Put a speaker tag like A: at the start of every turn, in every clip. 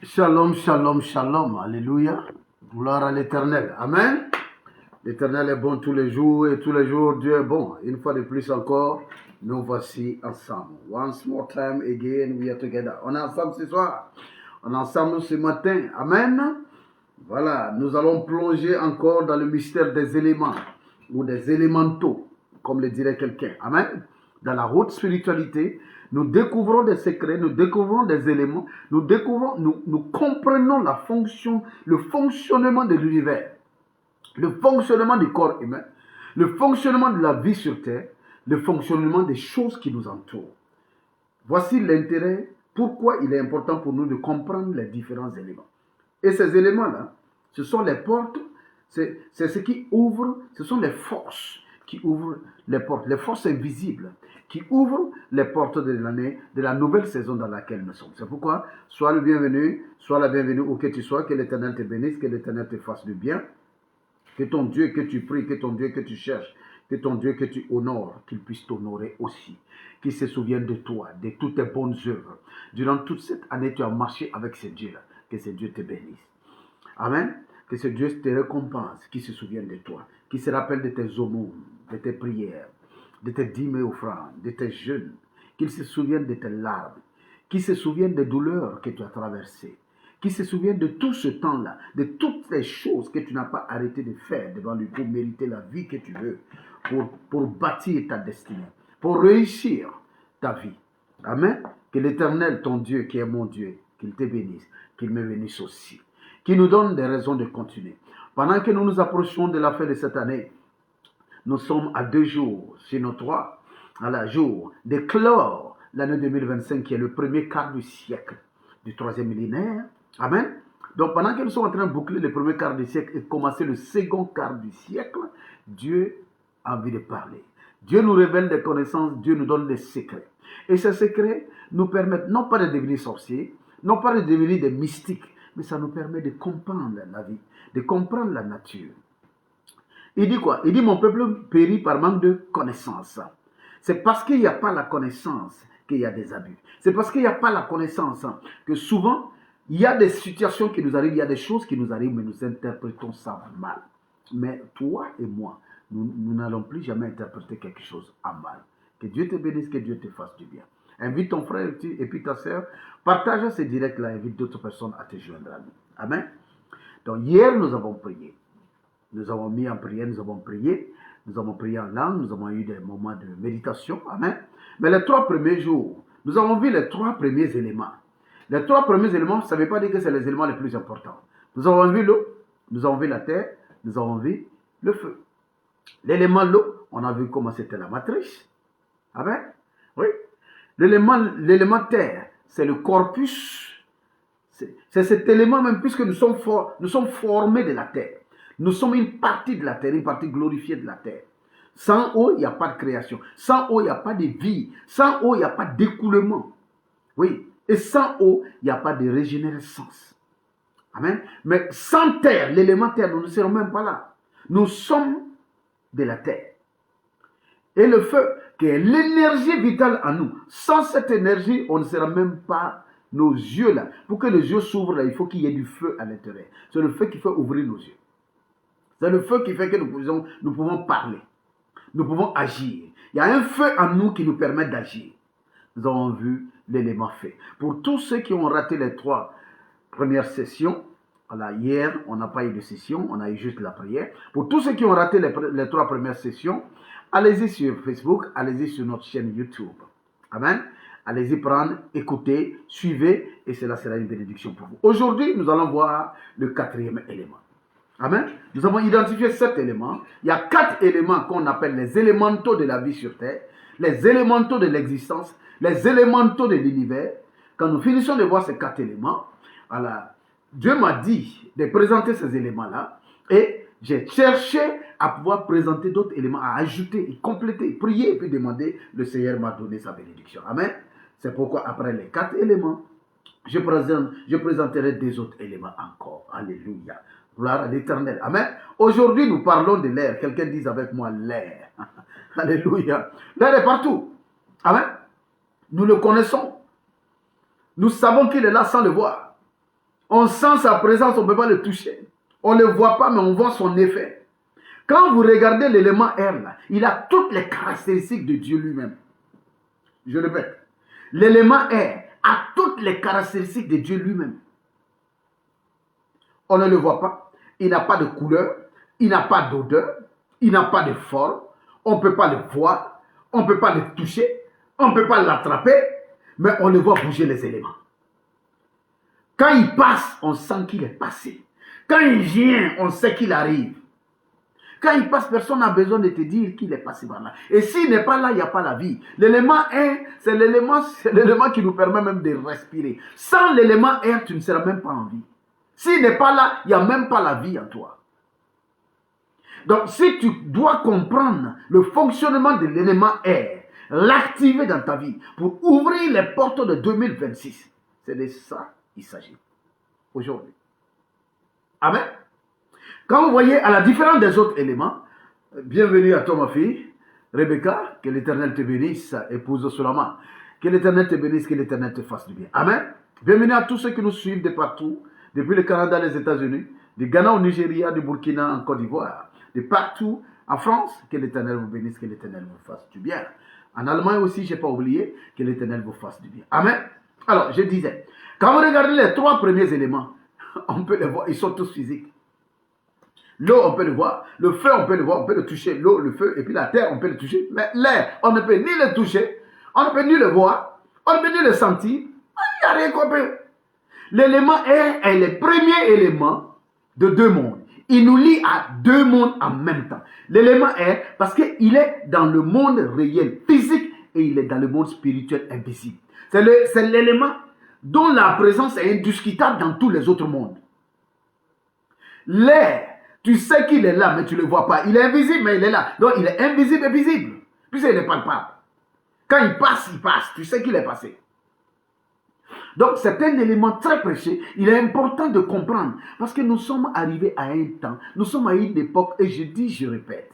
A: Shalom, shalom, shalom. Alléluia. Gloire à l'Éternel. Amen. L'Éternel est bon tous les jours et tous les jours Dieu est bon. Une fois de plus encore, nous voici ensemble. Once more time again, we are together. On est ensemble ce soir. On est ensemble ce matin. Amen. Voilà, nous allons plonger encore dans le mystère des éléments ou des élémentaux, comme le dirait quelqu'un. Amen. Dans la haute spiritualité, nous découvrons des secrets, nous découvrons des éléments, nous comprenons la fonction, le fonctionnement de l'univers, le fonctionnement du corps humain, le fonctionnement de la vie sur terre, le fonctionnement des choses qui nous entourent. Voici l'intérêt, pourquoi il est important pour nous de comprendre les différents éléments. Et ces éléments-là, ce sont les portes, c'est ce qui ouvre, ce sont les forces qui ouvrent les portes, les forces invisibles qui ouvrent les portes de l'année, de la nouvelle saison dans laquelle nous sommes. C'est pourquoi, sois le bienvenu, sois la bienvenue où que tu sois, que l'Éternel te bénisse, que l'Éternel te fasse du bien, que ton Dieu que tu pries, que ton Dieu que tu cherches, que ton Dieu que tu honores, qu'il puisse t'honorer aussi, qu'il se souvienne de toi, de toutes tes bonnes œuvres. Durant toute cette année, tu as marché avec ce Dieu-là, que ce Dieu te bénisse. Amen. Que ce Dieu te récompense, qu'il se souvienne de toi, qu'il se rappelle de tes aumônes, de tes prières, de tes dîmes et offrandes, de tes jeûnes, qu'il se souvienne de tes larmes, qu'il se souvienne des douleurs que tu as traversées, qu'il se souvienne de tout ce temps-là, de toutes les choses que tu n'as pas arrêté de faire devant lui pour mériter la vie que tu veux, pour bâtir ta destinée, pour réussir ta vie. Amen. Que l'Éternel, ton Dieu, qui est mon Dieu, qu'il te bénisse, qu'il me bénisse aussi, qui nous donne des raisons de continuer. Pendant que nous nous approchons de la fin de cette année, nous sommes à 2 jours, sinon 3, à la jour de clore l'année 2025 qui est le premier quart du siècle du 3e millénaire. Amen. Donc pendant que nous sommes en train de boucler le premier quart du siècle et commencer le second quart du siècle, Dieu a envie de parler. Dieu nous révèle des connaissances, Dieu nous donne des secrets. Et ces secrets nous permettent non pas de devenir sorciers, non pas de devenir des mystiques, mais ça nous permet de comprendre la vie, de comprendre la nature. Il dit quoi? Il dit mon peuple périt par manque de connaissance. C'est parce qu'il n'y a pas la connaissance qu'il y a des abus. C'est parce qu'il n'y a pas la connaissance que souvent, il y a des situations qui nous arrivent, il y a des choses qui nous arrivent, mais nous interprétons ça mal. Mais toi et moi, nous n'allons plus jamais interpréter quelque chose à mal. Que Dieu te bénisse, que Dieu te fasse du bien. Invite ton frère et puis ta soeur. Partage ce direct-là, invite d'autres personnes à te joindre à nous. Amen. Donc hier, nous avons prié. Nous avons mis en prière, nous avons prié en langue, nous avons eu des moments de méditation. Amen. Mais les 3 premiers jours, nous avons vu les 3 premiers éléments. Les 3 premiers éléments, ça ne veut pas dire que c'est les éléments les plus importants. Nous avons vu l'eau, nous avons vu la terre, nous avons vu le feu. L'élément l'eau, on a vu comment c'était la matrice. Amen. Oui. L'élément terre, c'est le corpus. C'est cet élément même, puisque nous sommes formés de la terre. Nous sommes une partie de la terre, une partie glorifiée de la terre. Sans eau, il n'y a pas de création. Sans eau, il n'y a pas de vie. Sans eau, il n'y a pas d'écoulement. Oui. Et sans eau, il n'y a pas de régénérescence. Amen. Mais sans terre, l'élément terre, nous ne serons même pas là. Nous sommes de la terre. Et le feu, qui est l'énergie vitale en nous. Sans cette énergie, on ne sera même pas nos yeux là. Pour que les yeux s'ouvrent là, il faut qu'il y ait du feu à l'intérieur. C'est le feu qui fait ouvrir nos yeux. C'est le feu qui fait que nous pouvons parler. Nous pouvons agir. Il y a un feu en nous qui nous permet d'agir. Nous avons vu l'élément feu. Pour tous ceux qui ont raté les 3 premières sessions, voilà, hier, on n'a pas eu de session, on a eu juste la prière. Pour tous ceux qui ont raté les 3 premières sessions, allez-y sur Facebook, allez-y sur notre chaîne YouTube. Amen. Allez-y prendre, écoutez, suivez, et cela sera une bénédiction pour vous. Aujourd'hui, nous allons voir le 4e élément. Amen. Nous avons identifié 7 éléments. Il y a 4 éléments qu'on appelle les élémentaux de la vie sur terre, les élémentaux de l'existence, les élémentaux de l'univers. Quand nous finissons de voir ces 4 éléments, voilà, Dieu m'a dit de présenter ces éléments-là et j'ai cherché à pouvoir présenter d'autres éléments, à ajouter, et compléter, prier et puis demander. Le Seigneur m'a donné sa bénédiction. Amen. C'est pourquoi après les 4 éléments, je présenterai des autres éléments encore. Alléluia. Gloire à l'Éternel. Amen. Aujourd'hui, nous parlons de l'air. Quelqu'un dise avec moi l'air. Alléluia. L'air est partout. Amen. Nous le connaissons. Nous savons qu'il est là sans le voir. On sent sa présence, on ne peut pas le toucher. On ne le voit pas, mais on voit son effet. Quand vous regardez l'élément R, là, il a toutes les caractéristiques de Dieu lui-même. Je répète, l'élément R a toutes les caractéristiques de Dieu lui-même. On ne le voit pas, il n'a pas de couleur, il n'a pas d'odeur, il n'a pas de forme, on ne peut pas le voir, on ne peut pas le toucher, on ne peut pas l'attraper, mais on le voit bouger les éléments. Quand il passe, on sent qu'il est passé. Quand il vient, on sait qu'il arrive. Quand il passe, personne n'a besoin de te dire qu'il est passé par là. Et s'il n'est pas là, il n'y a pas la vie. L'élément R, c'est l'élément qui nous permet même de respirer. Sans l'élément R, tu ne seras même pas en vie. S'il n'est pas là, il n'y a même pas la vie en toi. Donc, si tu dois comprendre le fonctionnement de l'élément R, l'activer dans ta vie pour ouvrir les portes de 2026, c'est de ça qu'il s'agit aujourd'hui. Amen. Quand vous voyez, à la différence des autres éléments, bienvenue à toi ma fille, Rebecca, que l'Éternel te bénisse, épouse Solomon. Que l'Éternel te bénisse, que l'Éternel te fasse du bien. Amen. Bienvenue à tous ceux qui nous suivent de partout, depuis le Canada, les États-Unis, du Ghana au Nigeria, du Burkina en Côte d'Ivoire, de partout en France. Que l'Éternel vous bénisse, que l'Éternel vous fasse du bien. En Allemagne aussi, je n'ai pas oublié, que l'Éternel vous fasse du bien. Amen. Alors, je disais, quand vous regardez les trois premiers éléments, on peut les voir, ils sont tous physiques. L'eau, on peut le voir. Le feu, on peut le voir. On peut le toucher. L'eau, le feu. Et puis la terre, on peut le toucher. Mais l'air, on ne peut ni le toucher. On ne peut ni le voir. On ne peut ni le sentir. Il n'y a rien qu'on peut. L'élément air est le premier élément de deux mondes. Il nous lie à deux mondes en même temps. L'élément air, parce qu'il est dans le monde réel, physique, et il est dans le monde spirituel invisible. C'est l'élément dont la présence est indiscutable dans tous les autres mondes. L'air, tu sais qu'il est là, mais tu ne le vois pas. Il est invisible, mais il est là. Donc, il est invisible et visible. Puisqu'il n'est palpable. Quand il passe, il passe. Tu sais qu'il est passé. Donc, c'est un élément très précieux. Il est important de comprendre. Parce que nous sommes arrivés à un temps. Nous sommes à une époque, et je dis, je répète.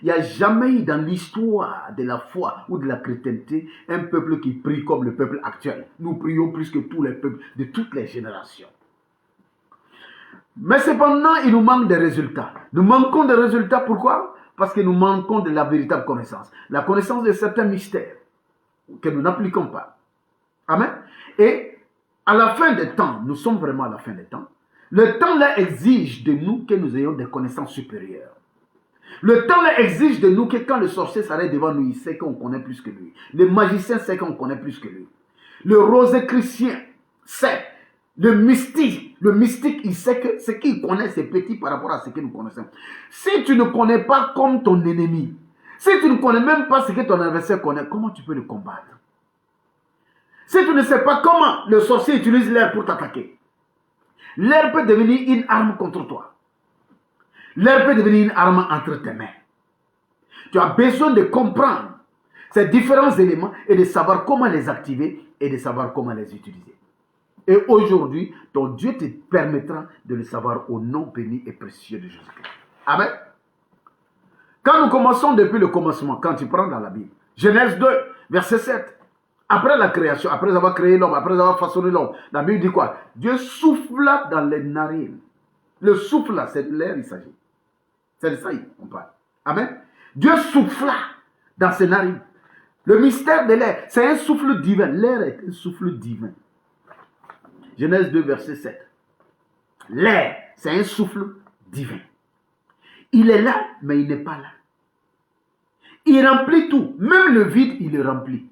A: Il n'y a jamais eu dans l'histoire de la foi ou de la chrétienté un peuple qui prie comme le peuple actuel. Nous prions plus que tous les peuples de toutes les générations. Mais cependant, il nous manque des résultats. Nous manquons des résultats, pourquoi? Parce que nous manquons de la véritable connaissance. La connaissance de certains mystères que nous n'appliquons pas. Amen. Et à la fin des temps, nous sommes vraiment à la fin des temps, le temps là exige de nous que nous ayons des connaissances supérieures. Le temps là exige de nous que quand le sorcier s'arrête devant nous, il sait qu'on connaît plus que lui. Le magicien sait qu'on connaît plus que lui. Le rosicrucien sait. Le mystique, il sait que ce qu'il connaît, c'est petit par rapport à ce que nous connaissons. Si tu ne connais pas comme ton ennemi, si tu ne connais même pas ce que ton adversaire connaît, comment tu peux le combattre? Si tu ne sais pas comment le sorcier utilise l'air pour t'attaquer, l'air peut devenir une arme contre toi. L'air peut devenir une arme entre tes mains. Tu as besoin de comprendre ces différents éléments et de savoir comment les activer et de savoir comment les utiliser. Et aujourd'hui, ton Dieu te permettra de le savoir au nom béni et précieux de Jésus-Christ. Amen. Quand nous commençons depuis le commencement, quand tu prends dans la Bible, Genèse 2, verset 7, après la création, après avoir créé l'homme, après avoir façonné l'homme, la Bible dit quoi? Dieu souffla dans les narines. Le souffle là, c'est de l'air, il s'agit. C'est de ça on parle. Amen. Dieu souffla dans ses narines. Le mystère de l'air, c'est un souffle divin. L'air est un souffle divin. Genèse 2, verset 7. L'air, c'est un souffle divin. Il est là, mais il n'est pas là. Il remplit tout. Même le vide, il le remplit.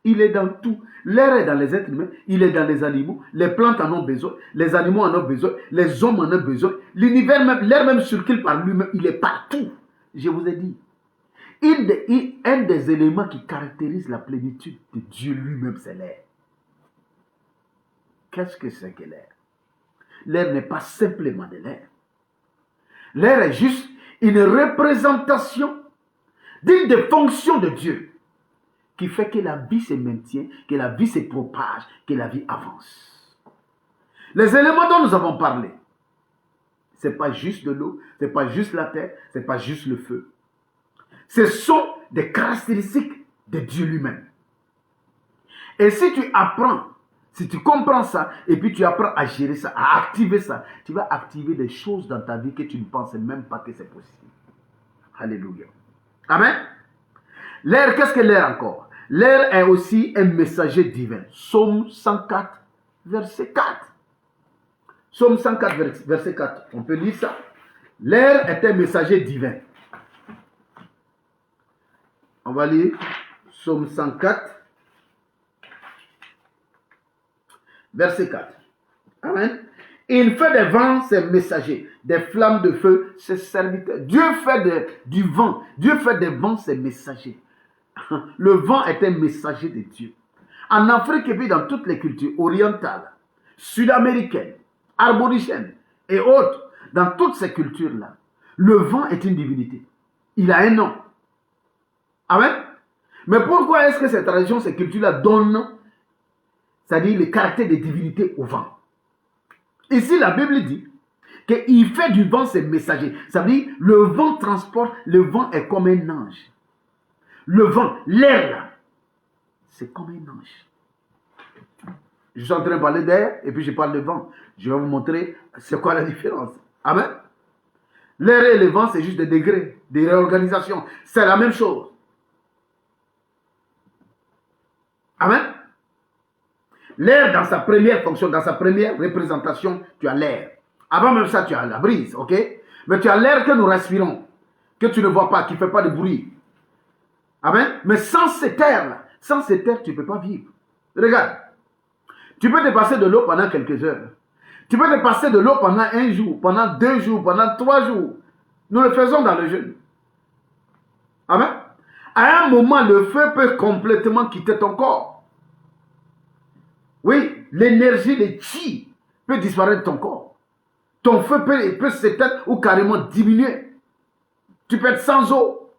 A: Il est dans tout. L'air est dans les êtres humains, il est dans les animaux. Les plantes en ont besoin, les animaux en ont besoin, les hommes en ont besoin. L'univers même, l'air même circule par lui-même, il est partout. Je vous ai dit. Un des éléments qui caractérise la plénitude de Dieu lui-même, c'est l'air. Qu'est-ce que c'est que l'air? L'air n'est pas simplement de l'air. L'air est juste une représentation d'une des fonctions de Dieu qui fait que la vie se maintient, que la vie se propage, que la vie avance. Les éléments dont nous avons parlé, ce n'est pas juste de l'eau, ce n'est pas juste la terre, ce n'est pas juste le feu. Ce sont des caractéristiques de Dieu lui-même. Et si tu apprends Si tu comprends ça, et puis tu apprends à gérer ça, à activer ça, tu vas activer des choses dans ta vie que tu ne pensais même pas que c'est possible. Alléluia. Amen. L'air, qu'est-ce que l'air encore? L'air est aussi un messager divin. Psaume 104, verset 4. Psaume 104, verset 4. On peut lire ça. L'air est un messager divin. On va lire Psaume 104, verset 4. Amen. Il fait des vents ses messagers, des flammes de feu ses serviteurs. Dieu fait du vent. Dieu fait des vents ses messagers. Le vent est un messager de Dieu. En Afrique et puis dans toutes les cultures orientales, sud-américaines, aborigènes et autres, dans toutes ces cultures-là, le vent est une divinité. Il a un nom. Amen. Mais pourquoi est-ce que ces traditions, ces cultures-là donnent, c'est-à-dire le caractère de divinité au vent? Ici, la Bible dit qu'il fait du vent ses messagers. Ça veut dire le vent transporte, le vent est comme un ange. Le vent, l'air là, c'est comme un ange. Je suis en train de parler d'air et puis je parle de vent. Je vais vous montrer c'est quoi la différence. Amen. L'air et le vent, c'est juste des degrés, des réorganisations. C'est la même chose. Amen. L'air, dans sa première fonction, dans sa première représentation, tu as l'air. Avant même ça, tu as la brise, ok? Mais tu as l'air que nous respirons, que tu ne vois pas, qui ne fait pas de bruit. Amen. Mais sans cet air-là, sans cet air, tu ne peux pas vivre. Regarde. Tu peux te passer de l'eau pendant quelques heures. Tu peux te passer de l'eau pendant un jour, pendant 2 jours, pendant 3 jours. Nous le faisons dans le jeûne. Amen. À un moment, le feu peut complètement quitter ton corps. Oui, l'énergie, le chi peut disparaître de ton corps. Ton feu peut s'éteindre ou carrément diminuer. Tu peux être sans eau.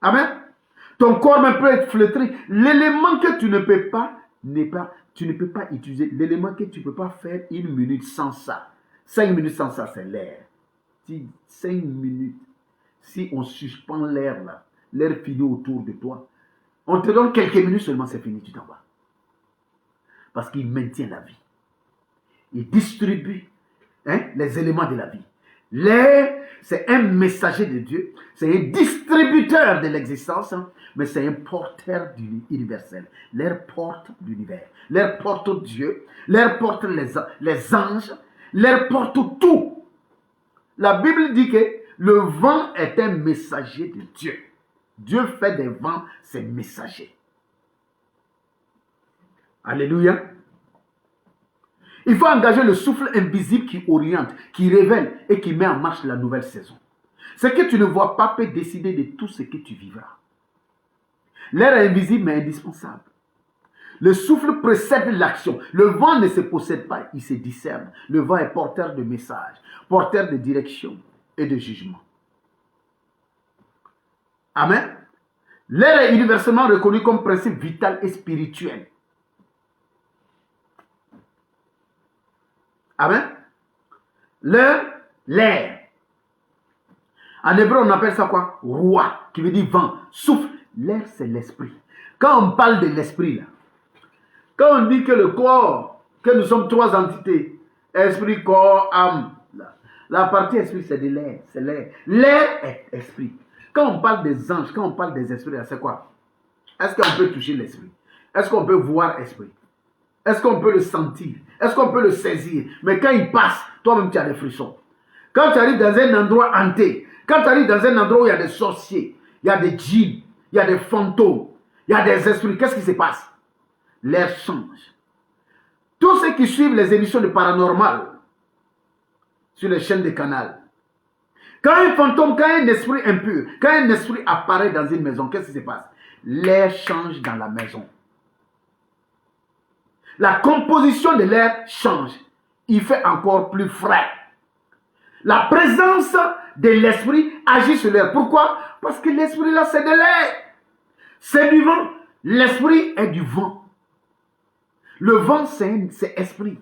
A: Amen. Ton corps même peut être flétri. L'élément que tu ne peux pas, tu ne peux pas utiliser. L'élément que tu ne peux pas faire 1 minute sans ça. 5 minutes sans ça, c'est l'air. 5 minutes. Si on suspend l'air là, l'air finit autour de toi. On te donne quelques minutes seulement, c'est fini, tu t'en vas. Parce qu'il maintient la vie. Il distribue les éléments de la vie. L'air, c'est un messager de Dieu. C'est un distributeur de l'existence, mais c'est un porteur universel. L'air porte l'univers. L'air porte Dieu. L'air porte les anges. L'air porte tout. La Bible dit que le vent est un messager de Dieu. Dieu fait des vents ses messagers. Alléluia. Il faut engager le souffle invisible qui oriente, qui révèle et qui met en marche la nouvelle saison. Ce que tu ne vois pas peut décider de tout ce que tu vivras. L'air est invisible mais indispensable. Le souffle précède l'action. Le vent ne se possède pas, il se discerne. Le vent est porteur de messages, porteur de direction et de jugement. Amen. L'air est universellement reconnu comme principe vital et spirituel. Amen. L'air. En hébreu, on appelle ça quoi? Roi, qui veut dire vent, souffle. L'air, c'est l'esprit. Quand on parle de l'esprit, là, quand on dit que le corps, que nous sommes 3 entités, esprit, corps, âme, là, la partie esprit, c'est de l'air. C'est l'air. L'air est esprit. Quand on parle des anges, quand on parle des esprits, c'est quoi? Est-ce qu'on peut toucher l'esprit? Est-ce qu'on peut voir l'esprit? Est-ce qu'on peut le sentir? Est-ce qu'on peut le saisir? Mais quand il passe, toi-même tu as des frissons. Quand tu arrives dans un endroit hanté, quand tu arrives dans un endroit où il y a des sorciers, il y a des djinns, il y a des fantômes, il y a des esprits, qu'est-ce qui se passe? L'air change. Tous ceux qui suivent les émissions de paranormal sur les chaînes de canal, quand un fantôme, quand un esprit impur, quand un esprit apparaît dans une maison, qu'est-ce qui se passe? L'air change dans la maison. La composition de l'air change. Il fait encore plus frais. La présence de l'esprit agit sur l'air. Pourquoi? Parce que l'esprit là, c'est de l'air. C'est du vent. L'esprit est du vent. Le vent, c'est esprit.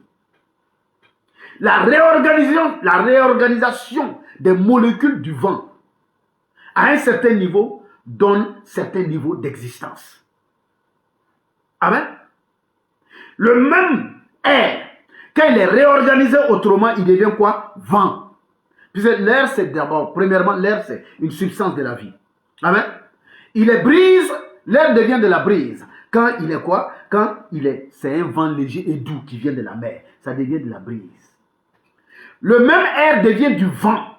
A: La réorganisation des molécules du vent à un certain niveau donne un certain niveau d'existence. Amen. Le même air, quand il est réorganisé autrement, il devient quoi? Vent. Puisque l'air, c'est d'abord, premièrement, l'air, c'est une substance de la vie. Amen. Il est brise, l'air devient de la brise. Quand il est quoi? Quand il est, c'est un vent léger et doux qui vient de la mer. Ça devient de la brise. Le même air devient du vent.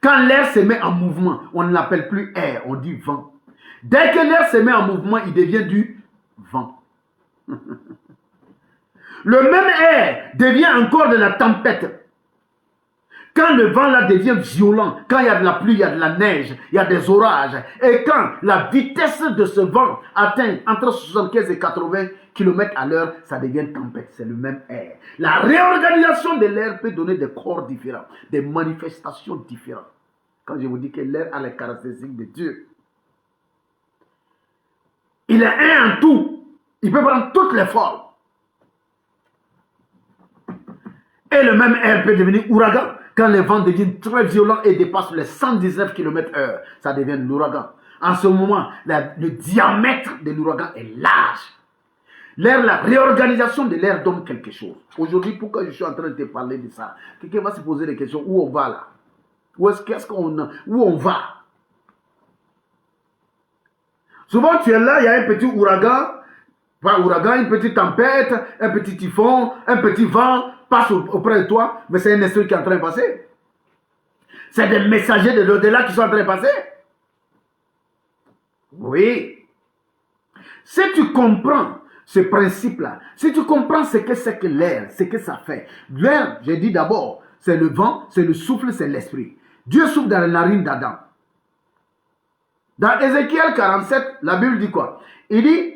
A: Quand l'air se met en mouvement, on ne l'appelle plus air, on dit vent. Dès que l'air se met en mouvement, il devient du vent. Le même air devient encore de la tempête. Quand le vent là devient violent, quand il y a de la pluie, il y a de la neige, il y a des orages, et quand la vitesse de ce vent atteint entre 75 et 80 km à l'heure, ça devient tempête, c'est le même air. La réorganisation de l'air peut donner des corps différents, des manifestations différentes. Quand je vous dis que l'air a les caractéristiques de Dieu, il est un en tout, il peut prendre toutes les formes. Et le même air peut devenir ouragan. Quand les vents deviennent très violents et dépassent les 119 km/h, ça devient l'ouragan. En ce moment, le diamètre de l'ouragan est large. L'air, la réorganisation de l'air donne quelque chose. Aujourd'hui, pourquoi je suis en train de te parler de ça? Quelqu'un va se poser des questions. Où on va là? Où on va? Souvent, tu es là, il y a un petit ouragan, pas ouragan, une petite tempête, un petit typhon, un petit vent passe auprès de toi, mais c'est un esprit qui est en train de passer. C'est des messagers de l'au-delà qui sont en train de passer. Oui. Si tu comprends ce principe-là, si tu comprends ce que c'est que l'air, ce que ça fait. L'air, j'ai dit d'abord, c'est le vent, c'est le souffle, c'est l'esprit. Dieu souffle dans la narine d'Adam. Dans Ézéchiel 47, la Bible dit quoi? Il dit,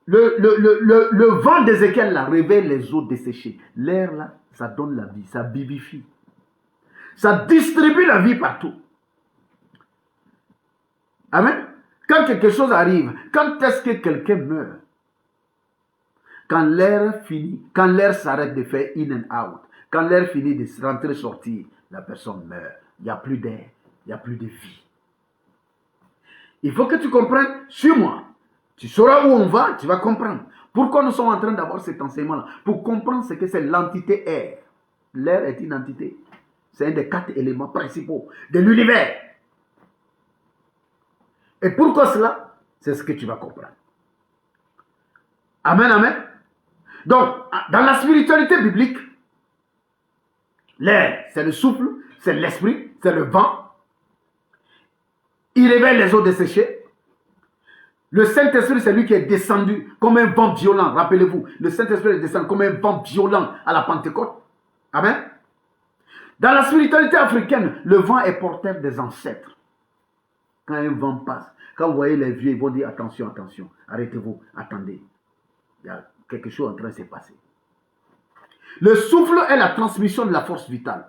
A: le vent d'Ézéchiel là réveille les eaux desséchées. L'air là, ça donne la vie, ça vivifie. Ça distribue la vie partout. Amen. Quand quelque chose arrive, quand est-ce que quelqu'un meurt? Quand l'air finit, quand l'air s'arrête de faire in and out, quand l'air finit de rentrer sortir, la personne meurt. Il n'y a plus d'air, il n'y a plus de vie. Il faut que tu comprennes, suis-moi. Tu sauras où on va, tu vas comprendre. Pourquoi nous sommes en train d'avoir cet enseignement-là? Pour comprendre ce que c'est l'entité air. L'air est une entité. C'est un des 4 éléments principaux de l'univers. Et pourquoi cela? C'est ce que tu vas comprendre. Amen, amen. Donc, dans la spiritualité biblique, l'air, c'est le souffle, c'est l'esprit, c'est le vent. Il réveille les eaux desséchées. Le Saint-Esprit, c'est lui qui est descendu comme un vent violent. Rappelez-vous, le Saint-Esprit est descendu comme un vent violent à la Pentecôte. Amen. Dans la spiritualité africaine, le vent est porteur des ancêtres. Quand un vent passe, quand vous voyez les vieux, ils vont dire attention, attention, arrêtez-vous, attendez. Il y a quelque chose en train de se passer. Le souffle est la transmission de la force vitale.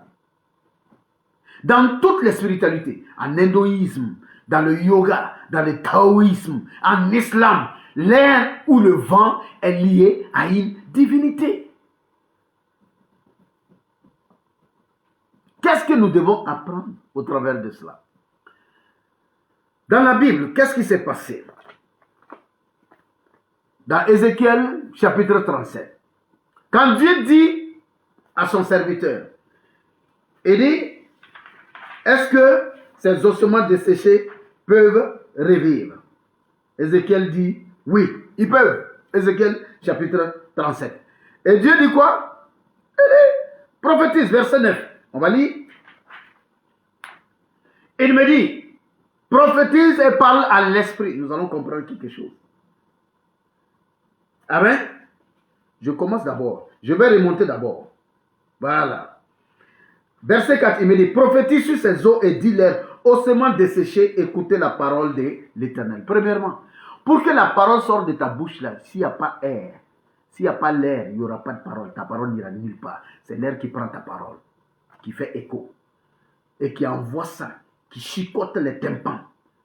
A: Dans toutes les spiritualités, en hindouisme, dans le yoga, dans le taoïsme, en islam, l'air ou le vent est lié à une divinité. Qu'est-ce que nous devons apprendre au travers de cela? Dans la Bible, qu'est-ce qui s'est passé? Dans Ézéchiel, chapitre 37. Quand Dieu dit à son serviteur, il dit, est-ce que ces ossements desséchés peuvent revivre? Ézéchiel dit, oui, ils peuvent. Ézéchiel, chapitre 37. Et Dieu dit quoi? Il dit, prophétise, verset 9. On va lire. Il me dit, prophétise et parle à l'esprit. Nous allons comprendre quelque chose. Amen. Je commence d'abord. Je vais remonter d'abord. Voilà. Verset 4, il me dit, prophétise sur ces eaux et dis-leur, ossements desséchés, écoutez la parole de l'Éternel. Premièrement, pour que la parole sorte de ta bouche là, s'il n'y a pas air, s'il n'y a pas l'air, il n'y aura pas de parole. Ta parole n'ira nulle part. C'est l'air qui prend ta parole, qui fait écho, et qui envoie ça, qui chicote les tympans,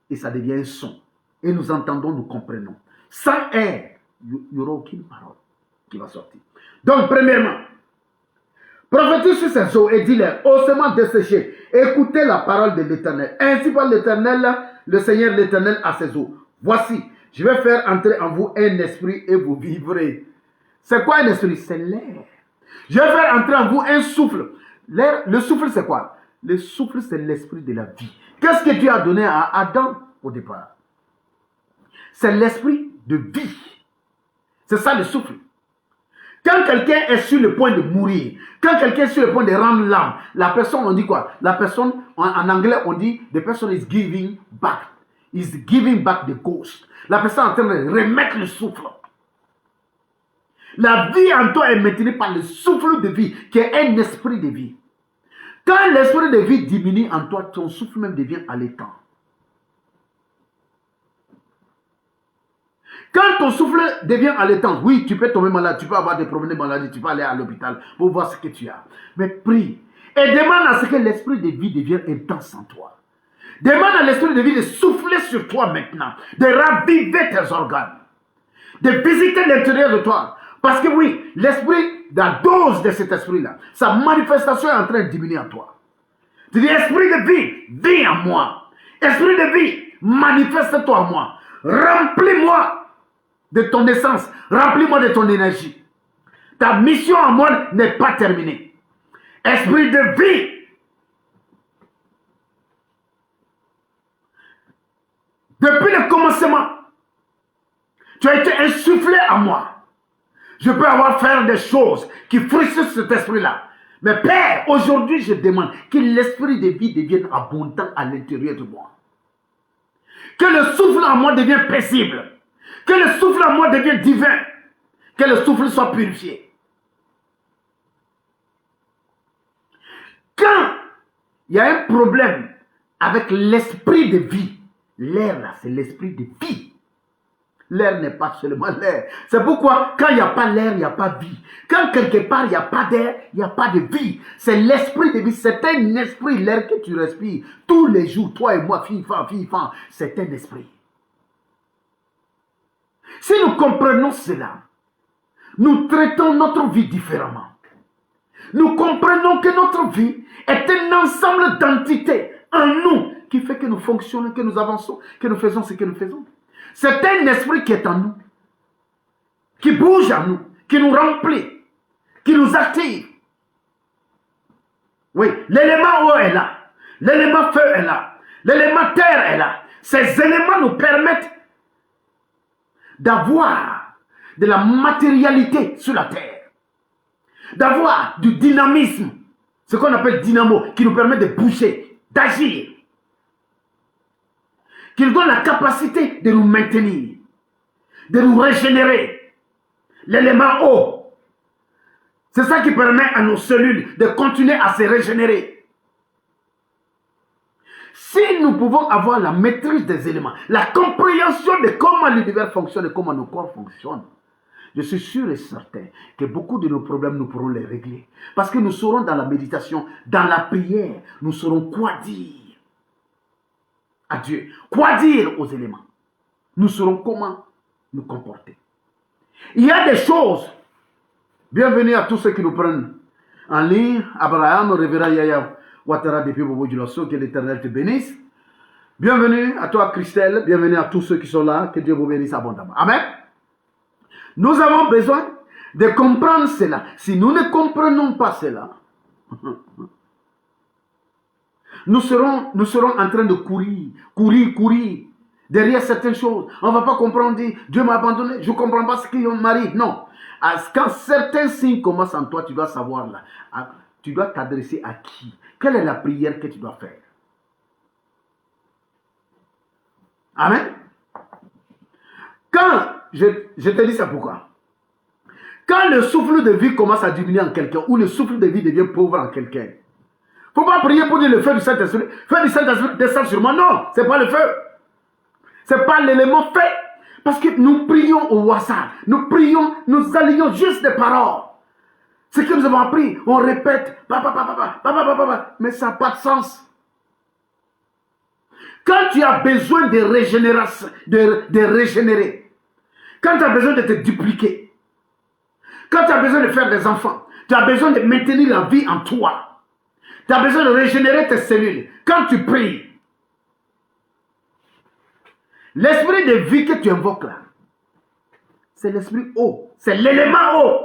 A: et ça devient un son. Et nous entendons, nous comprenons. Sans air, il n'y aura aucune parole qui va sortir. Donc, premièrement, prophétise sur ces eaux et dis-leur, ossements desséchés, écoutez la parole de l'Éternel. Ainsi parle l'Éternel, le Seigneur l'Éternel à ces eaux. Voici, Je vais faire entrer en vous un esprit et vous vivrez. C'est quoi un esprit? C'est l'air. Je vais faire entrer en vous un souffle. L'air, le souffle, c'est quoi? Le souffle, c'est l'esprit de la vie. Qu'est-ce que Dieu a donné à Adam au départ? C'est l'esprit de vie. C'est ça le souffle. Quand quelqu'un est sur le point de mourir, quand quelqu'un est sur le point de rendre l'âme, la personne, on dit quoi? La personne, en anglais, on dit, the person is giving back. Is giving back the ghost. La personne est en train de remettre le souffle. La vie en toi est maintenue par le souffle de vie, qui est un esprit de vie. Quand l'esprit de vie diminue en toi, ton souffle même devient allaitant. Quand ton souffle devient allaitant, oui, tu peux tomber malade, tu peux avoir des problèmes de maladie, tu peux aller à l'hôpital pour voir ce que tu as. Mais prie et demande à ce que l'esprit de vie devienne intense en toi. Demande à l'esprit de vie de souffler sur toi maintenant, de raviver tes organes, de visiter l'intérieur de toi. Parce que oui, l'esprit, la dose de cet esprit-là, sa manifestation est en train de diminuer en toi. Tu dis, esprit de vie, viens en moi. Esprit de vie, manifeste-toi en moi. Remplis-moi de ton essence, remplis-moi de ton énergie. Ta mission en moi n'est pas terminée. Esprit de vie, depuis le commencement, tu as été insufflé à moi. Je peux avoir fait des choses qui frustrent cet esprit-là. Mais Père, aujourd'hui, je demande que l'esprit de vie devienne abondant à l'intérieur de moi. Que le souffle en moi devienne paisible. Que le souffle en moi devienne divin. Que le souffle soit purifié. Quand il y a un problème avec l'esprit de vie, l'air là, c'est l'esprit de vie. L'air n'est pas seulement l'air. C'est pourquoi quand il n'y a pas l'air, il n'y a pas de vie. Quand quelque part il n'y a pas d'air, il n'y a pas de vie. C'est l'esprit de vie. C'est un esprit, l'air que tu respires tous les jours, toi et moi, fille, femme, c'est un esprit. Si nous comprenons cela, nous traitons notre vie différemment. Nous comprenons que notre vie est un ensemble d'entités en nous qui fait que nous fonctionnons, que nous avançons, que nous faisons ce que nous faisons. C'est un esprit qui est en nous, qui bouge en nous, qui nous remplit, qui nous active. Oui, l'élément eau est là, l'élément feu est là, l'élément terre est là. Ces éléments nous permettent d'avoir de la matérialité sur la terre, d'avoir du dynamisme, ce qu'on appelle dynamo, qui nous permet de bouger, d'agir, qui nous donne la capacité de nous maintenir, de nous régénérer. L'élément eau, c'est ça qui permet à nos cellules de continuer à se régénérer. Si nous pouvons avoir la maîtrise des éléments, la compréhension de comment l'univers fonctionne et comment nos corps fonctionnent, je suis sûr et certain que beaucoup de nos problèmes, nous pourrons les régler. Parce que nous saurons dans la méditation, dans la prière, nous saurons quoi dire à Dieu, quoi dire aux éléments. Nous saurons comment nous comporter. Il y a des choses. Bienvenue à tous ceux qui nous prennent en ligne. Abraham, révérend Yaya Ouattara depuis Bobo Djulasso, que l'Éternel te bénisse. Bienvenue à toi Christelle, bienvenue à tous ceux qui sont là, que Dieu vous bénisse abondamment. Amen. Nous avons besoin de comprendre cela. Si nous ne comprenons pas cela, nous serons en train de courir derrière certaines choses. On ne va pas comprendre, Dieu m'a abandonné, je ne comprends pas ce qui m'arrive. Non. Quand certains signes commencent en toi, tu dois savoir là. Tu dois t'adresser à qui? Quelle est la prière que tu dois faire? Amen. Quand, je te dis ça pourquoi? Quand le souffle de vie commence à diminuer en quelqu'un, ou le souffle de vie devient pauvre en quelqu'un, il ne faut pas prier pour dire le feu du Saint-Esprit. Feu du Saint-Esprit descend sur moi. Non, ce n'est pas le feu. Ce n'est pas l'élément fait. Parce que nous prions au hasard. Nous prions, nous alignons juste des paroles. Ce que nous avons appris, on répète, mais ça n'a pas de sens. Quand tu as besoin de régénération, de régénérer, quand tu as besoin de te dupliquer, quand tu as besoin de faire des enfants, tu as besoin de maintenir la vie en toi. Tu as besoin de régénérer tes cellules. Quand tu pries, L'esprit de vie que tu invoques là, c'est l'esprit eau. C'est l'élément eau.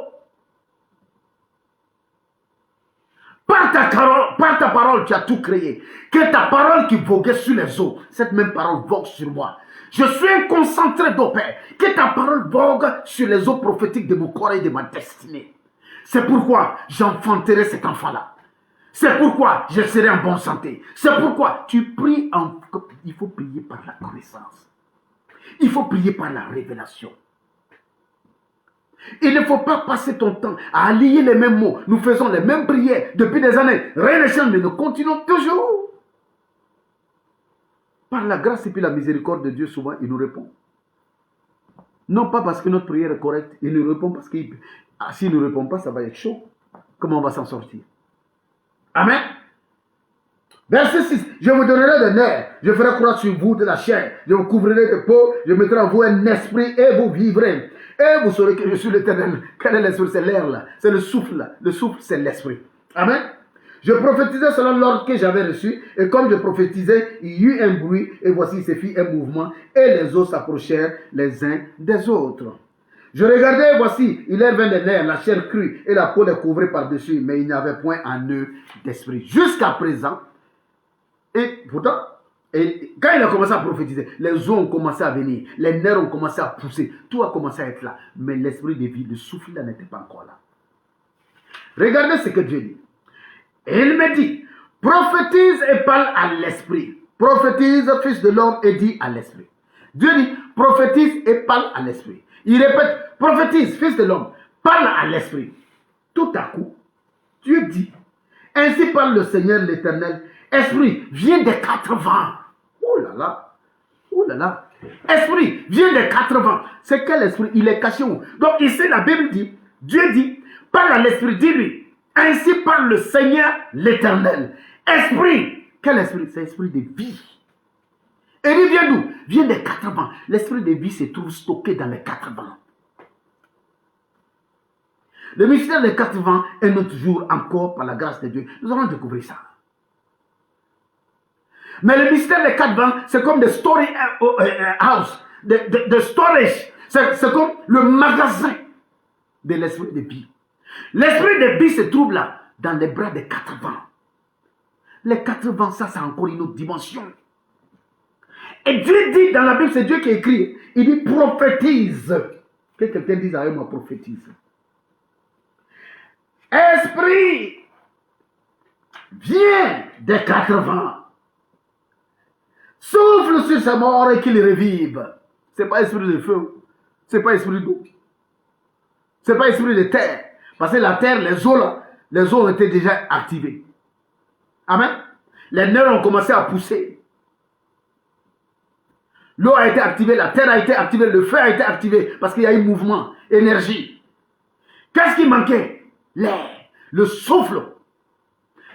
A: Par ta parole, tu as tout créé. Que ta parole qui voguait sur les eaux, cette même parole vogue sur moi. Je suis un concentré d'eau, Père. Que ta parole vogue sur les eaux prophétiques de mon corps et de ma destinée. C'est pourquoi j'enfanterai cet enfant-là. C'est pourquoi je serai en bonne santé. C'est pourquoi tu pries en... Il faut prier par la connaissance. Il faut prier par la révélation. Il ne faut pas passer ton temps à allier les mêmes mots. Nous faisons les mêmes prières depuis des années. Rien ne change, mais nous continuons toujours. Par la grâce et puis la miséricorde de Dieu, souvent, il nous répond. Non pas parce que notre prière est correcte, il nous répond parce qu'il... s'il ne nous répond pas, ça va être chaud. Comment on va s'en sortir? Amen. Verset 6. Je vous donnerai des nerfs. Je ferai croître sur vous de la chair. Je vous couvrirai de peau. Je mettrai en vous un esprit et vous vivrez. Et vous saurez que je suis l'Éternel. Quel est l'esprit? C'est l'air là. C'est le souffle là. Le souffle, c'est l'esprit. Amen. Je prophétisais selon l'ordre que j'avais reçu. Et comme je prophétisais, il y eut un bruit. Et voici, il se fit un mouvement. Et les os s'approchèrent les uns des autres. Je regardais, et voici, il est vint des nerfs, la chair crue, et la peau les couvrait par-dessus, mais il n'y avait point en eux d'esprit. Jusqu'à présent, et pourtant, quand il a commencé à prophétiser, les os ont commencé à venir, les nerfs ont commencé à pousser, tout a commencé à être là. Mais l'esprit de vie, le souffle là n'était pas encore là. Regardez ce que Dieu dit. Et il me dit, prophétise et parle à l'esprit. Prophétise, fils de l'homme, et dit à l'esprit. Dieu dit, prophétise et parle à l'esprit. Il répète, prophétise, fils de l'homme, parle à l'esprit. Tout à coup, Dieu dit, ainsi parle le Seigneur l'Éternel, esprit, viens des quatre vents. Oh là là, oh là là. Esprit, viens des quatre vents. C'est quel esprit? Il est caché où? Donc ici, la Bible dit, Dieu dit, parle à l'esprit, dis-lui, ainsi parle le Seigneur l'Éternel. Esprit, quel esprit? C'est l'esprit de vie. Et il vient d'où? Vient des quatre vents. L'esprit de vie se trouve stocké dans les quatre vents. Le mystère des quatre vents est notre jour encore par la grâce de Dieu. Nous allons découvrir ça. Mais le mystère des quatre vents, c'est comme des storage house, des storage. C'est comme le magasin de l'esprit de vie. L'esprit de vie se trouve là, dans les bras des quatre vents. Les quatre vents, ça c'est encore une autre dimension. Et Dieu dit dans la Bible, c'est Dieu qui écrit, il dit prophétise. Que quelqu'un dise avec moi, prophétise. Esprit, viens des quatre vents. Souffle sur ses morts et qu'il revive. Ce n'est pas esprit de feu, ce n'est pas esprit d'eau. Ce n'est pas esprit de terre. Parce que la terre, les eaux là, les eaux étaient déjà activées. Amen. Les nerfs ont commencé à pousser. L'eau a été activée, la terre a été activée, le feu a été activé parce qu'il y a eu mouvement, énergie. Qu'est-ce qui manquait? L'air, le souffle.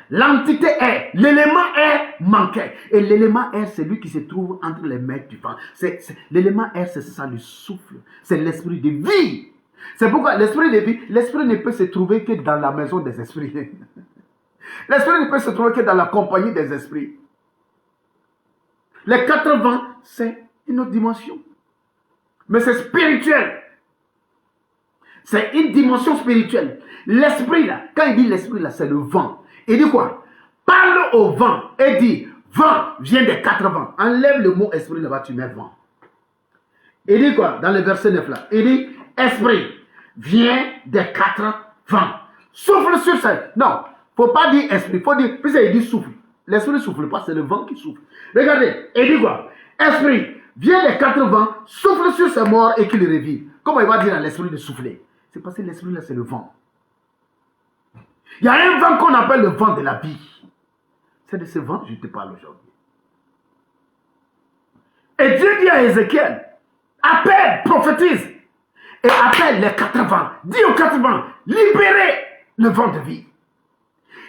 A: L'entité air, l'élément air manquait. Et l'élément air, c'est lui qui se trouve entre les mains du vent. L'élément air, c'est ça, le souffle. C'est l'esprit de vie. C'est pourquoi l'esprit de vie, l'esprit ne peut se trouver que dans la maison des esprits. L'esprit ne peut se trouver que dans la compagnie des esprits. Les quatre vents, c'est une autre dimension. Mais c'est spirituel. C'est une dimension spirituelle. L'esprit là, quand il dit l'esprit là, c'est le vent. Il dit quoi? Parle au vent et dit, vent vient des quatre vents. Enlève le mot esprit là-bas, tu mets vent. Il dit quoi? Dans le verset 9 là. Il dit, esprit vient des quatre vents. Souffle sur ça. Non, il ne faut pas dire esprit, il faut dire, puis il dit souffle. L'esprit ne souffle pas, c'est le vent qui souffle. Regardez, il dit quoi? Esprit, viens des quatre vents, souffle sur ses morts et qu'il revive. Comment il va dire à l'esprit de souffler? C'est parce que l'esprit là, c'est le vent. Il y a un vent qu'on appelle le vent de la vie. C'est de ce vent que je te parle aujourd'hui. Et Dieu dit à Ézéchiel, appelle, prophétise, et appelle les quatre vents. Dis aux quatre vents, libérez le vent de vie.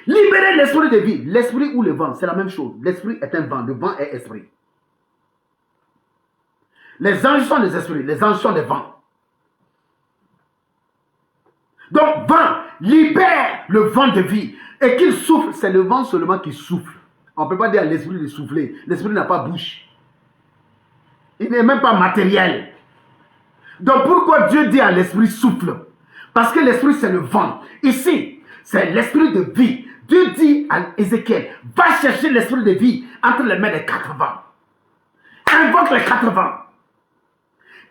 A: Libérez l'esprit de vie. L'esprit ou le vent, c'est la même chose. L'esprit est un vent, le vent est esprit. Les anges sont des esprits, les anges sont des vents. Donc, vent, libère le vent de vie. Et qu'il souffle, c'est le vent seulement qui souffle. On ne peut pas dire à l'esprit de souffler. L'esprit n'a pas bouche. Il n'est même pas matériel. Donc pourquoi Dieu dit à l'esprit souffle? Parce que l'esprit c'est le vent. Ici, c'est l'esprit de vie. Dieu dit à Ézéchiel, va chercher l'esprit de vie entre les mains des 4 vents. Invoque les 4 vents.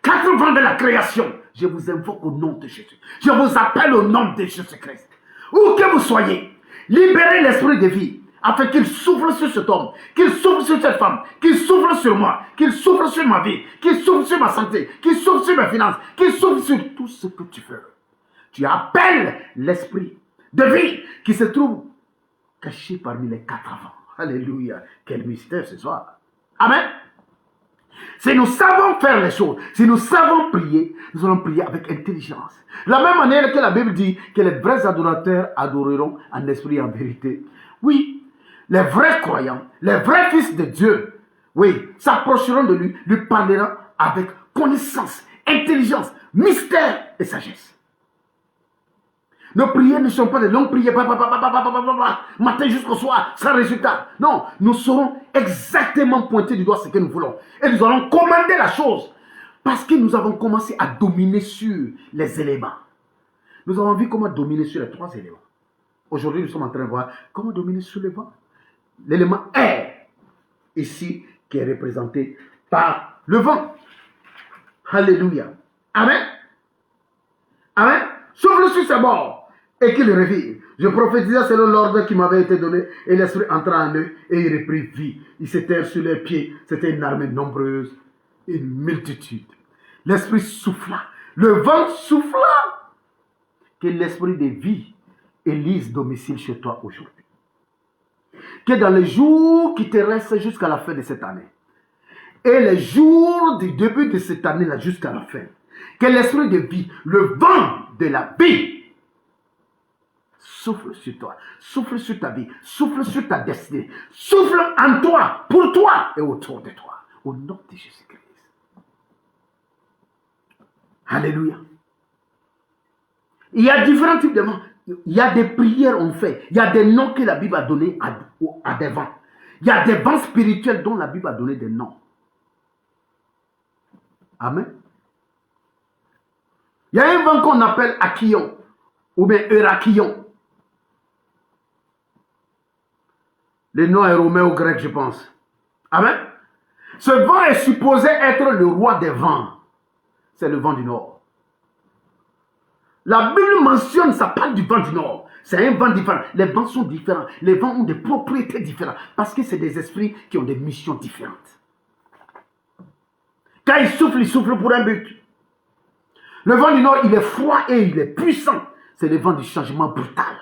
A: 4 vents de la création. Je vous invoque au nom de Jésus. Je vous appelle au nom de Jésus-Christ. Où que vous soyez, libérez l'esprit de vie afin qu'il souffle sur cet homme, qu'il souffle sur cette femme, qu'il souffle sur moi, qu'il souffle sur ma vie, qu'il souffle sur ma santé, qu'il souffle sur mes finances, qu'il souffle sur tout ce que tu veux. Tu appelles l'esprit de vie qui se trouve caché parmi les 4 vents. Alléluia. Quel mystère ce soir. Amen. Si nous savons faire les choses, si nous savons prier, nous allons prier avec intelligence. La même manière que la Bible dit que les vrais adorateurs adoreront en esprit et en vérité. Oui, les vrais croyants, les vrais fils de Dieu, oui, s'approcheront de lui, lui parleront avec connaissance, intelligence, mystère et sagesse. Nos prières ne sont pas de longues prières, matin jusqu'au soir, sans résultat. Non, nous saurons exactement pointer du doigt ce que nous voulons. Et nous allons commander la chose. Parce que nous avons commencé à dominer sur les éléments. Nous avons vu comment dominer sur les 3 éléments. Aujourd'hui, nous sommes en train de voir comment dominer sur le vent. L'élément air, ici, qui est représenté par le vent. Alléluia. Amen. Amen. Souffle sur ses bords et qu'il réveille. Je prophétisais selon l'ordre qui m'avait été donné et l'esprit entra en eux et il reprit vie. Ils s'étaient sur les pieds. C'était une armée nombreuse, une multitude. L'esprit souffla. Le vent souffla. Que l'esprit de vie élise domicile chez toi aujourd'hui. Que dans les jours qui te restent jusqu'à la fin de cette année et les jours du début de cette année-là jusqu'à la fin, que l'esprit de vie, le vent de la vie, souffle sur toi, souffle sur ta vie, souffle sur ta destinée, souffle en toi, pour toi et autour de toi. Au nom de Jésus-Christ. Alléluia. Il y a différents types de vents. Il y a des prières on fait. Il y a des noms que la Bible a donnés à des vents. Il y a des vents spirituels dont la Bible a donné des noms. Amen. Il y a un vent qu'on appelle Akion ou bien Eurakion. Le nom est romain ou grec, je pense. Amen. Ce vent est supposé être le roi des vents. C'est le vent du nord. La Bible mentionne, ça parle du vent du nord. C'est un vent différent. Les vents sont différents. Les vents ont des propriétés différentes. Parce que c'est des esprits qui ont des missions différentes. Quand ils soufflent pour un but. Le vent du nord, il est froid et il est puissant. C'est le vent du changement brutal.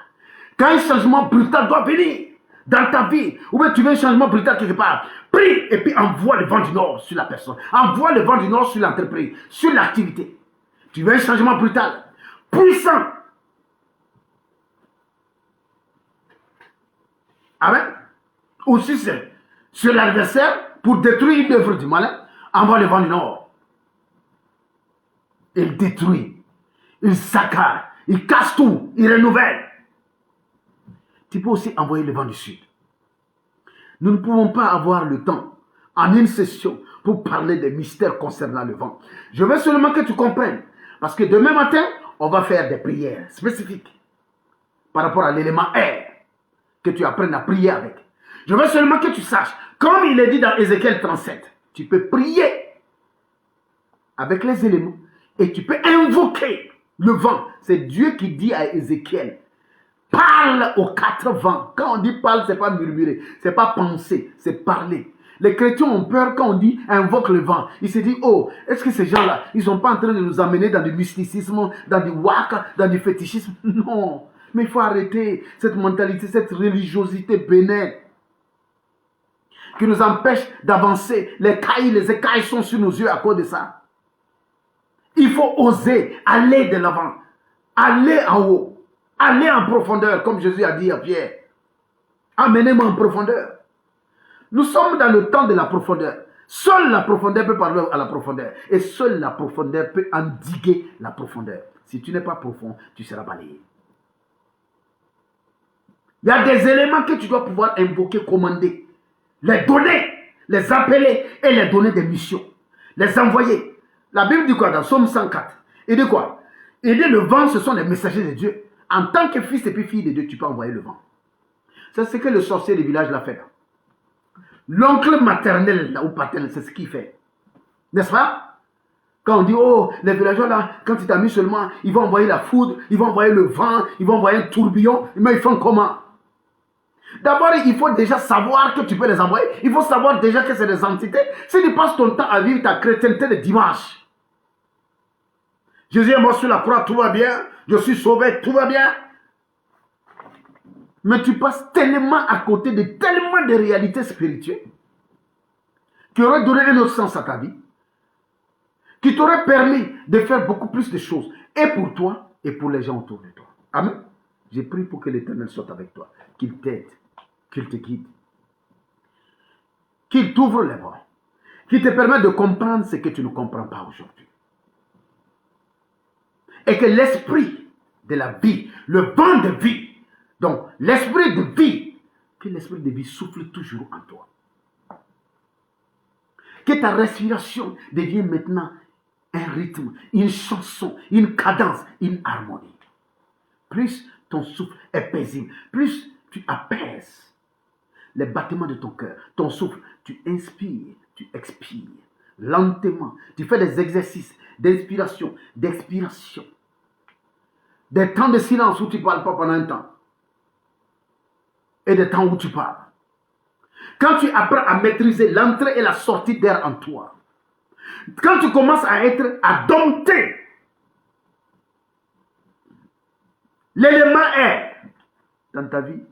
A: Quand un changement brutal doit venir dans ta vie, ou bien tu veux un changement brutal quelque part, prie et puis envoie le vent du nord sur la personne. Envoie le vent du nord sur l'entreprise, sur l'activité. Tu veux un changement brutal, puissant. Amen. Ou si c'est sur l'adversaire pour détruire une œuvre du malin, envoie le vent du nord. Il détruit, il saccage, il casse tout, il renouvelle. Tu peux aussi envoyer le vent du sud. Nous ne pouvons pas avoir le temps en une session pour parler des mystères concernant le vent. Je veux seulement que tu comprennes. Parce que demain matin, on va faire des prières spécifiques par rapport à l'élément air que tu apprennes à prier avec. Je veux seulement que tu saches, comme il est dit dans Ézéchiel 37, tu peux prier avec les éléments et tu peux invoquer le vent. C'est Dieu qui dit à Ézéchiel, parle aux 4 vents. Quand on dit parle, ce n'est pas murmurer, ce n'est pas penser, c'est parler. Les chrétiens ont peur quand on dit invoque le vent. Ils se disent, oh, est-ce que ces gens-là, ils ne sont pas en train de nous amener dans du mysticisme, dans du waka, dans du fétichisme? Non, mais il faut arrêter cette mentalité, cette religiosité bénin qui nous empêche d'avancer. Les écailles sont sur nos yeux à cause de ça. Il faut oser aller de l'avant, aller en haut, aller en profondeur, comme Jésus a dit à Pierre. Amenez-moi en profondeur. Nous sommes dans le temps de la profondeur. Seule la profondeur peut parler à la profondeur. Et seule la profondeur peut endiguer la profondeur. Si tu n'es pas profond, tu seras balayé. Il y a des éléments que tu dois pouvoir invoquer, commander, les donner, les appeler et les donner des missions. Les envoyés. La Bible dit quoi dans Somme 104? Il dit quoi? Il dit le vent, ce sont les messagers de Dieu. En tant que fils et puis fille de Dieu, tu peux envoyer le vent. C'est ce que le sorcier du village l'a fait. L'oncle maternel là, ou paternel, c'est ce qu'il fait. N'est-ce pas? Quand on dit, oh, les villageois là, quand ils t'amènent seulement, ils vont envoyer la foudre, ils vont envoyer le vent, ils vont envoyer un tourbillon, mais ils font comment? D'abord, il faut déjà savoir que tu peux les envoyer. Il faut savoir déjà que c'est des entités. Si tu passes ton temps à vivre ta chrétienté de dimanche, Jésus est mort sur la croix, tout va bien, je suis sauvé, tout va bien. Mais tu passes tellement à côté de tellement de réalités spirituelles qui auraient donné un autre sens à ta vie, qui t'auraient permis de faire beaucoup plus de choses, et pour toi, et pour les gens autour de toi. Amen. J'ai prié pour que l'Éternel soit avec toi, qu'il t'aide, qu'il te guide, qu'il t'ouvre les bras, qu'il te permette de comprendre ce que tu ne comprends pas aujourd'hui. Et que l'esprit de la vie, le vent de vie, donc l'esprit de vie, que l'esprit de vie souffle toujours en toi. Que ta respiration devienne maintenant un rythme, une chanson, une cadence, une harmonie. Plus ton souffle est paisible, plus tu apaises les battements de ton cœur. Ton souffle, tu inspires, tu expires. Lentement, tu fais des exercices d'inspiration, d'expiration. Des temps de silence où tu ne parles pas pendant un temps. Et des temps où tu parles. Quand tu apprends à maîtriser l'entrée et la sortie d'air en toi. Quand tu commences à dompter l'élément air dans ta vie,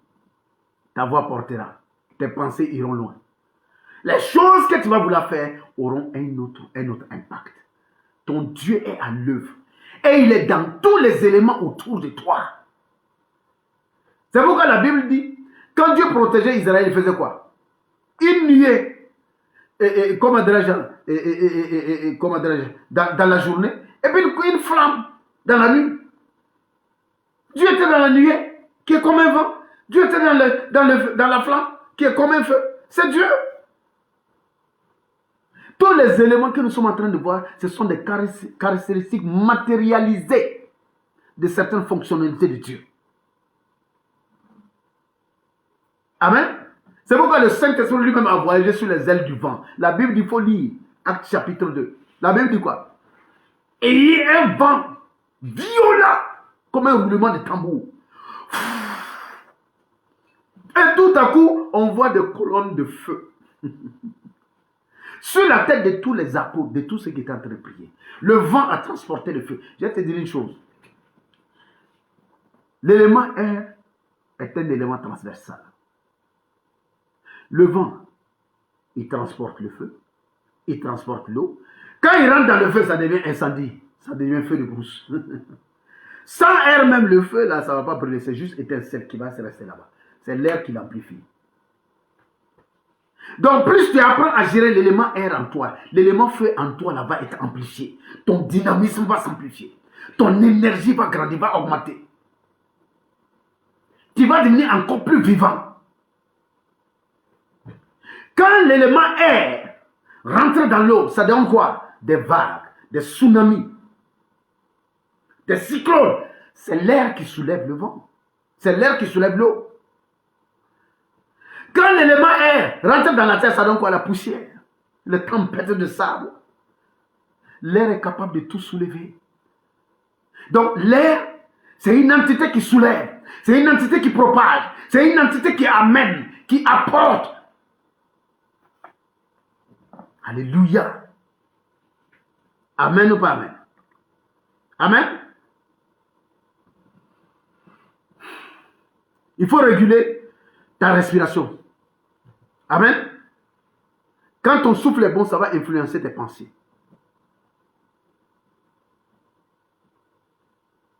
A: ta voix portera. Tes pensées iront loin. Les choses que tu vas vouloir faire auront un autre impact. Ton Dieu est à l'œuvre. Et il est dans tous les éléments autour de toi. C'est pourquoi la Bible dit, quand Dieu protégeait Israël, il faisait quoi? Il nuait, comment dirais-je, dans la journée, et puis une flamme dans la nuit. Dieu était dans la nuée, qui est comme un vent. Dieu était dans la flamme, qui est comme un feu. C'est Dieu. Tous les éléments que nous sommes en train de voir, ce sont des caractéristiques matérialisées de certaines fonctionnalités de Dieu. Amen. C'est pourquoi le Saint-Esprit lui-même a voyagé sur les ailes du vent. La Bible dit, il faut lire Actes chapitre 2. La Bible dit quoi? Et il y a un vent violent, comme un roulement de tambour. Et tout à coup, on voit des colonnes de feu. Sur la tête de tous les apôtres, de tous ceux qui étaient en train de prier. Le vent a transporté le feu. Je vais te dire une chose. L'élément air est un élément transversal. Le vent, il transporte le feu, il transporte l'eau. Quand il rentre dans le feu, ça devient incendie. Ça devient feu de brousse. Sans air, même le feu, là, ça ne va pas brûler. C'est juste étincelle qui va se rester là-bas. C'est l'air qui l'amplifie. Donc, plus tu apprends à gérer l'élément air en toi, l'élément feu en toi, là, va être amplifié. Ton dynamisme va s'amplifier. Ton énergie va grandir, va augmenter. Tu vas devenir encore plus vivant. Quand l'élément air rentre dans l'eau, ça donne quoi? Des vagues, des tsunamis, des cyclones. C'est l'air qui soulève le vent. C'est l'air qui soulève l'eau. Quand l'élément air rentre dans la terre, ça donne quoi? La poussière, les tempêtes de sable. L'air est capable de tout soulever. Donc l'air, c'est une entité qui soulève. C'est une entité qui propage. C'est une entité qui amène, qui apporte. Alléluia. Amen ou pas amen? Amen. Il faut réguler ta respiration. Amen. Quand ton souffle est bon, ça va influencer tes pensées.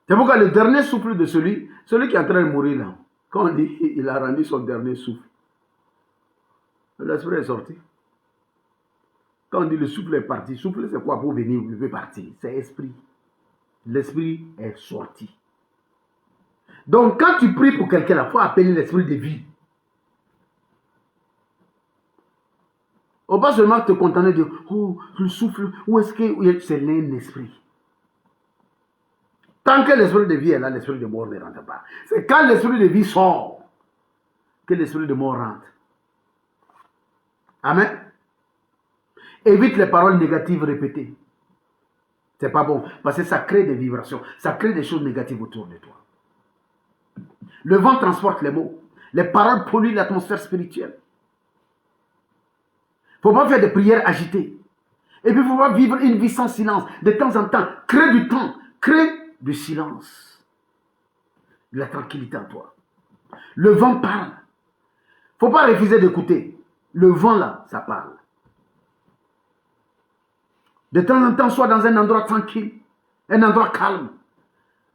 A: C'est pourquoi le dernier souffle de celui qui est en train de mourir là, quand on dit il a rendu son dernier souffle, l'esprit est sorti. Quand on dit le souffle est parti, souffle c'est quoi pour venir, il veut partir, c'est esprit. L'esprit est sorti. Donc quand tu pries pour quelqu'un, il faut appeler l'esprit de vie. On va pas seulement te contenter de dire, oh, le souffle, où est-ce que c'est l'esprit. Tant que l'esprit de vie est là, l'esprit de mort ne rentre pas. C'est quand l'esprit de vie sort que l'esprit de mort rentre. Amen. Évite les paroles négatives répétées. C'est pas bon. Parce que ça crée des vibrations. Ça crée des choses négatives autour de toi. Le vent transporte les mots. Les paroles polluent l'atmosphère spirituelle. Il ne faut pas faire des prières agitées. Et puis il ne faut pas vivre une vie sans silence. De temps en temps, crée du temps. Crée du silence. De la tranquillité en toi. Le vent parle. Il ne faut pas refuser d'écouter. Le vent là, ça parle. De temps en temps, sois dans un endroit tranquille, un endroit calme.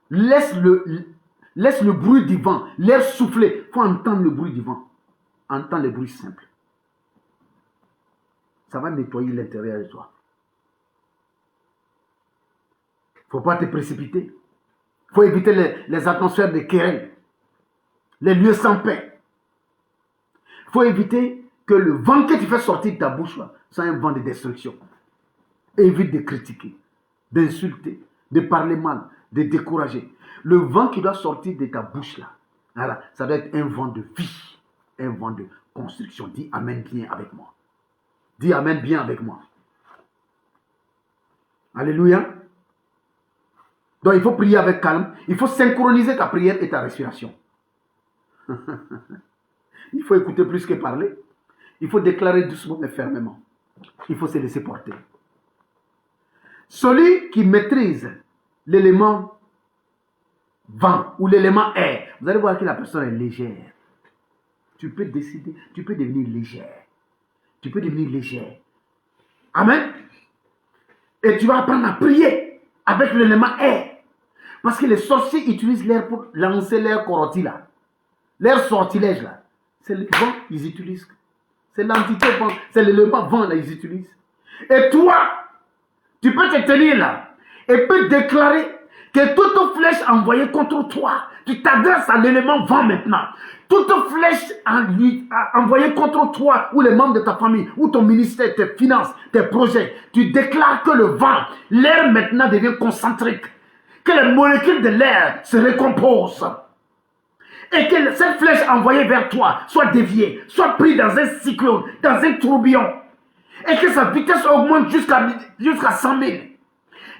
A: Laisse le bruit du vent, l'air souffler. Il faut entendre le bruit du vent. Entends le bruit simple. Ça va nettoyer l'intérieur de toi. Il ne faut pas te précipiter. Il faut éviter les atmosphères de querelles, les lieux sans paix. Il faut éviter que le vent que tu fais sortir de ta bouche là, soit un vent de destruction. Évite de critiquer, d'insulter, de parler mal, de décourager. Le vent qui doit sortir de ta bouche là, voilà, ça doit être un vent de vie, un vent de construction. Dis Amen bien avec moi. Dis Amen bien avec moi. Alléluia. Donc il faut prier avec calme. Il faut synchroniser ta prière et ta respiration. Il faut écouter plus que parler. Il faut déclarer doucement mais fermement. Il faut se laisser porter. Celui qui maîtrise l'élément vent ou l'élément air, vous allez voir que la personne est légère. Tu peux décider, tu peux devenir légère. Tu peux devenir légère. Amen. Et tu vas apprendre à prier avec l'élément air. Parce que les sorciers utilisent l'air pour lancer l'air corroti là. L'air sortilège là. C'est le vent qu'ils utilisent. C'est l'entité vent. C'est l'élément vent là qu'ils utilisent. Et toi, tu peux te tenir là. Et peux déclarer que toute flèche envoyée contre toi, tu t'adresses à l'élément vent maintenant. Toute flèche envoyée contre toi, ou les membres de ta famille, ou ton ministère, tes finances, tes projets, tu déclares que le vent, l'air maintenant devient concentrique. Que les molécules de l'air se récomposent. Et que cette flèche envoyée vers toi soit déviée, soit prise dans un cyclone, dans un tourbillon. Et que sa vitesse augmente jusqu'à 100 000.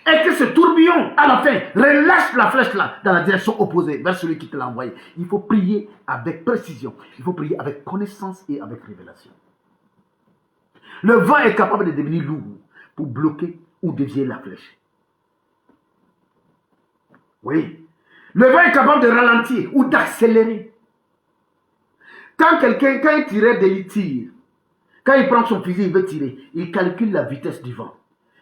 A: Et que ce tourbillon, à la fin, relâche la flèche là, dans la direction opposée, vers celui qui te l'a envoyé. Il faut prier avec précision. Il faut prier avec connaissance et avec révélation. Le vent est capable de devenir lourd pour bloquer ou dévier la flèche. Oui. Le vent est capable de ralentir ou d'accélérer. Quand un tireur d'élite tire, quand il prend son fusil, il veut tirer, il calcule la vitesse du vent.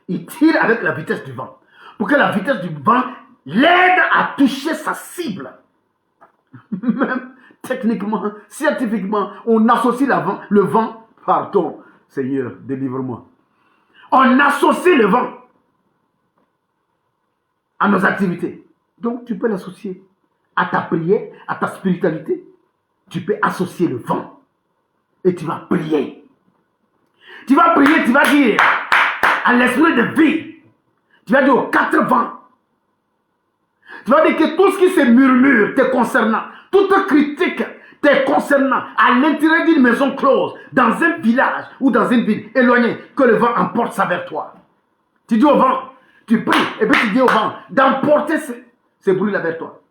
A: Il tire avec la vitesse du vent. Pour que la vitesse du vent l'aide à toucher sa cible. Même techniquement, scientifiquement, on associe le vent, pardon, Seigneur, délivre-moi. On associe le vent à nos activités. Donc tu peux l'associer à ta prière, à ta spiritualité. Tu peux associer le vent. Et tu vas prier. Tu vas prier, tu vas dire à l'esprit de vie. Tu vas dire aux 4 vents. Tu vas dire que tout ce qui se murmure te concernant, toute critique te concernant à l'intérieur d'une maison close, dans un village ou dans une ville éloignée, que le vent emporte ça vers toi. Tu dis au vent, tu pries, et puis tu dis au vent d'emporter ce bruit-là vers toi.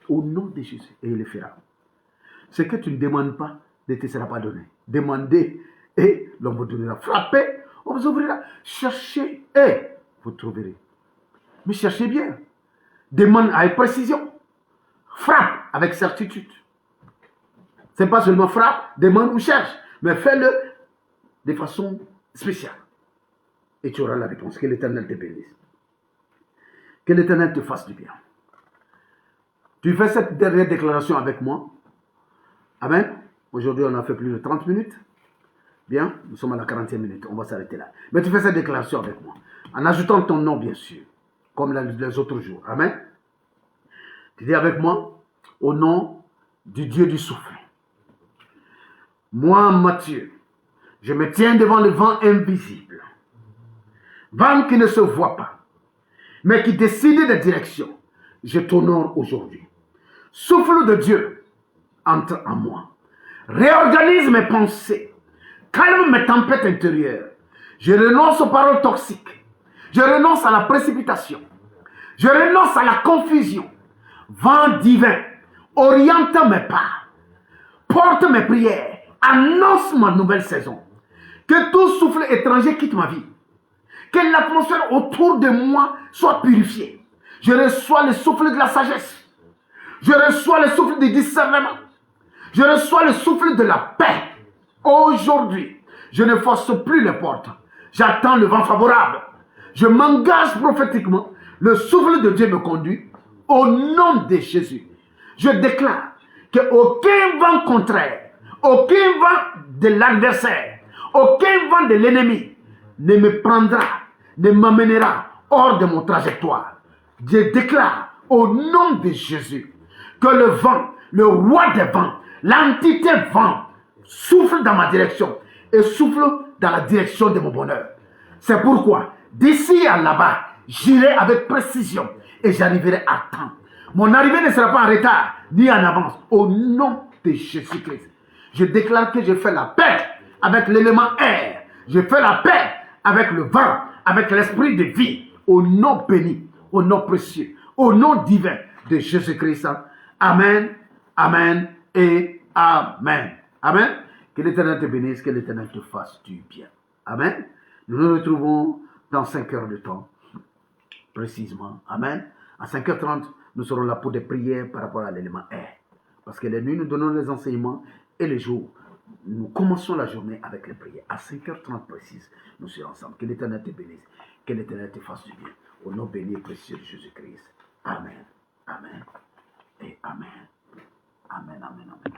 A: Au nom de Jésus, et il le fera. Ce que tu ne demandes pas ne te sera pas donné. Demandez et l'on vous donnera. Frappez, on vous ouvrira. Cherchez et vous trouverez. Mais cherchez bien. Demande avec précision. Frappe avec certitude. Ce n'est pas seulement frappe, demande ou cherche, mais fais-le de façon spéciale. Et tu auras la réponse. Que l'Éternel te bénisse. Que l'Éternel te fasse du bien. Tu fais cette dernière déclaration avec moi. Amen. Aujourd'hui, on a fait plus de 30 minutes. Bien, nous sommes à la 40e minute. On va s'arrêter là. Mais tu fais cette déclaration avec moi. En ajoutant ton nom, bien sûr. Comme les autres jours. Amen. Tu dis avec moi, au nom du Dieu du souffle. Moi, Matthieu, Je me tiens devant le vent invisible. Vent qui ne se voit pas, mais qui décide des directions. Je t'honore aujourd'hui. Souffle de Dieu, entre en moi. Réorganise mes pensées. Calme mes tempêtes intérieures. Je renonce aux paroles toxiques. Je renonce à la précipitation. Je renonce à la confusion. Vent divin, oriente mes pas. Porte mes prières. Annonce ma nouvelle saison. Que tout souffle étranger quitte ma vie. Que l'atmosphère autour de moi soit purifiée. Je reçois le souffle de la sagesse. Je reçois le souffle du discernement. Je reçois le souffle de la paix. Aujourd'hui, je ne force plus les portes. J'attends le vent favorable. Je m'engage prophétiquement. Le souffle de Dieu me conduit. Au nom de Jésus, je déclare qu'aucun vent contraire, aucun vent de l'adversaire, aucun vent de l'ennemi ne me prendra, ne m'amènera hors de mon trajectoire. Je déclare au nom de Jésus que le vent, le roi des vents, l'entité vent, souffle dans ma direction et souffle dans la direction de mon bonheur. C'est pourquoi, d'ici à là-bas, j'irai avec précision et j'arriverai à temps. Mon arrivée ne sera pas en retard, ni en avance. Au nom de Jésus-Christ, je déclare que je fais la paix avec l'élément air. Je fais la paix avec le vent, avec l'esprit de vie. Au nom béni, au nom précieux, au nom divin de Jésus-Christ. Amen, amen et amen. Amen. Que l'Éternel te bénisse, que l'Éternel te fasse du bien. Amen. Nous nous retrouvons dans 5 heures de temps, précisément. Amen. À 5h30, nous serons là pour des prières par rapport à l'élément air. Parce que les nuits, nous donnons les enseignements et les jours, nous commençons la journée avec les prières. À 5h30 précise, nous serons ensemble. Que l'Éternel te bénisse, que l'Éternel te fasse du bien. Au nom béni et précieux de Jésus-Christ. Amen. Amen. Et amen. Amen, amen, amen.